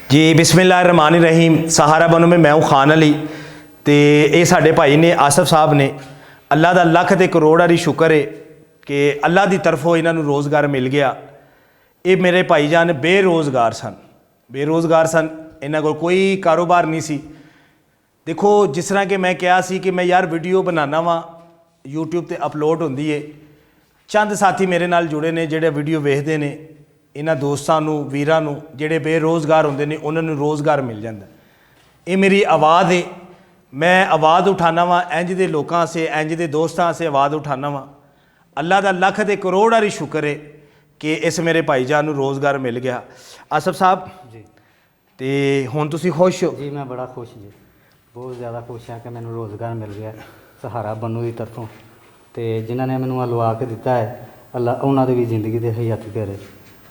जी बिस्मिल्लाहिर्रहमानिर्रहीम। सहारा बनो में मैं हूँ खान अली तो ये साढ़े भाई ने आसफ साहब ने अल्लाह का लख ते करोड़ वाली शुक्र है कि अल्लाह की तरफों इन्हों रोज़गार मिल गया। ये मेरे भाईजान बेरोज़गार सन इन्हों को कोई कारोबार नहीं सी। देखो जिस तरह कि मैं कहा सी कि मैं यार वीडियो बनाना वा यूट्यूब पर अपलोड होंदी है, चंद साथी मेरे नाल जुड़े ने जेडे वीडियो वेखते हैं, इन्हां दोस्तां नूं वीरां नूं जेडे बेरोज़गार होंदे ने उन्हां नूं रोज़गार मिल जाता। ये मेरी आवाज़ है, मैं आवाज़ उठाना वा इंज दे लोकां से इंज दे दोस्तां से आवाज़ उठाना वा। अल्लाह का लख ते करोड़ वाली शुक्र है कि इस मेरे भाईजान नूं रोज़गार मिल गया। आसफ साहब जी तो हुण तुसीं खुश हो? जी मैं बड़ा खुश जी, बहुत ज़्यादा खुश हाँ कि मैंने रोज़गार मिल गया सहारा बनू की तरफों। तो जिन्होंने मैनू लवा के दिता है अल्लाह उन्होंने भी जिंदगी के हयाती करे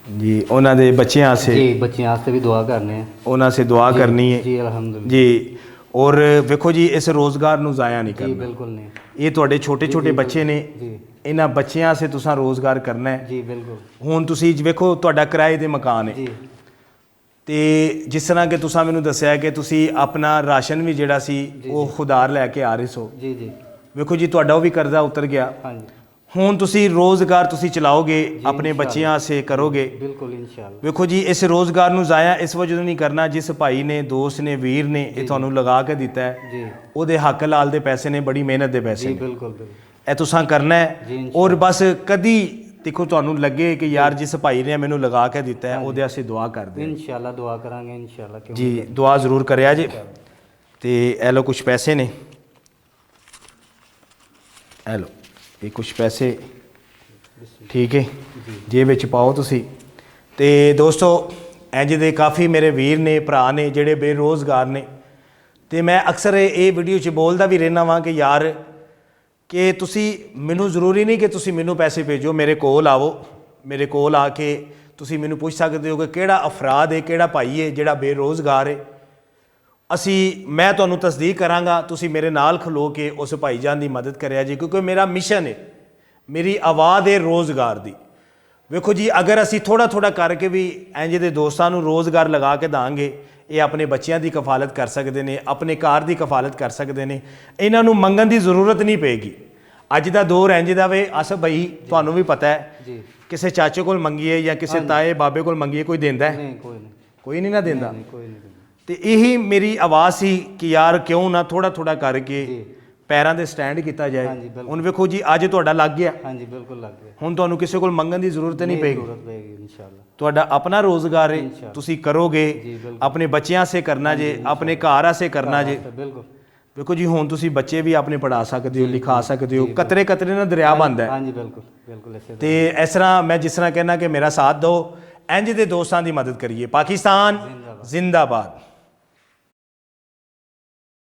जी। उन्होंने बच्चों से जी बच्चों वास्ते भी दुआ करने हैं, उन्होंने से दुआ करनी है जी अल्हम्दुलिल्लाह जी। और वेखो जी इस रोज़गार नूं ज़ाया नहीं जी करना। बिल्कुल नहीं ये तुहाडे छोटे छोटे बच्चे ने, जी इन्हां बच्चों से तुसां रोज़गार करना है। जी बिल्कुल। हुण तुसीं वेखो तुहाडा किराए दे मकान है जी तो जिस तरह कि तुसां मैनूं दस्सिया कि तुसीं अपना राशन भी जिहड़ा सी वो खुदार लैके आ रहे सो। जी जी वेखो जी तुहाडा वो भी कर्जा उतर गया। हाँ जी हुण तुसीं रोज़गार तुसीं चलाओगे अपने बच्चों से करोगे। बिल्कुल इंशाअल्लाह। वेखो जी इस रोज़गार नूं ज़ाया इस वजह नहीं करना जिस भाई ने दोस्त ने वीर ने ये तुहानूं लगा के दिता है, जी ਉਹਦੇ हक लाल दे पैसे ने, बड़ी मेहनत दे पैसे जी ने, बिल्कुल बिल्कुल ਇਹ तुसां करना है। जी और बस कदी देखो तुहानूं लगे कि यार जिस भाई ने मैनूं लगा के दिता है ਉਹਦੇ ਅਸੀਂ दुआ करते हैं इंशाअल्लाह दुआ करांगे इंशाअल्लाह क्यों जी। दुआ ज़रूर करिया जी। तो ए लो कुछ पैसे ने, ए लो ये कुछ पैसे, ठीक है जेब विच पाओ तुसी। ते दोस्तों इंज दे काफ़ी मेरे वीर ने भरा ने जेडे बेरोज़गार ने। तो मैं अक्सर ये वीडियो च बोलता भी रहना वा कि यार कि तुसी मैनू ज़रूरी नहीं कि तुसी मैनू पैसे भेजो, मेरे कोल आओ, मेरे कोल आके तुसी मैनू पूछ सकते हो कि केड़ा अफराद है केड़ा भाई है जेड़ा बेरोज़गार है। मैं तुहानू तस्दीक करांगा, तुसी मेरे नाल खलो के उस भाईजान की मदद करिया जी, क्योंकि मेरा मिशन है, मेरी आवाज़ है रोज़गार की। वेखो जी अगर असी थोड़ा थोड़ा करके भी इंज दे दोस्तां नूं रोज़गार लगा के दांगे, ये अपने बच्चों की कफालत कर सकते हैं, अपने कार की कफालत कर सकते हैं, इन्हां नूं मंगण की जरूरत नहीं पेगी। अज का दौर इंज दा वे आसफ भाई तुहानूं भी पता है, जी किसी चाचे को मंगीए या किसी ताए बाबे को मंगीए कोई देंदा है? नहीं कोई नहीं कोई नहीं ना देंदा। कोई नहीं तो यही मेरी आवाज़ सी कि यार क्यों ना थोड़ा थोड़ा करके जी पैरों से स्टैंड किया जाए। हाँ जी, बिल्कुल। हुण वेखो जी अज तुहाडा लग गया, हाँ जी बिल्कुल लग गया। हुण तुहानूं किसी को मंगण की जरूरत नहीं पेगी। जरूरत पेगी इंशाअल्लाह। तुहाडा अपना रोज़गार है, तुसी करोगे, जी बिल्कुल। अपने बच्चों से करना जे, अपने घर से करना जे। बिल्कुल देखो जी हुण तुसी बच्चे भी अपने पढ़ा सकते हो, लिखा सकते हो, कतरे कतरे ना दरिया बनता है। हाँ जी बिल्कुल बिल्कुल ऐसे तो इस तरह मैं जिस तरह कहना कि मेरा साथ दो, इंज दे दोस्तां की मदद करिए। पाकिस्तान जिंदाबाद।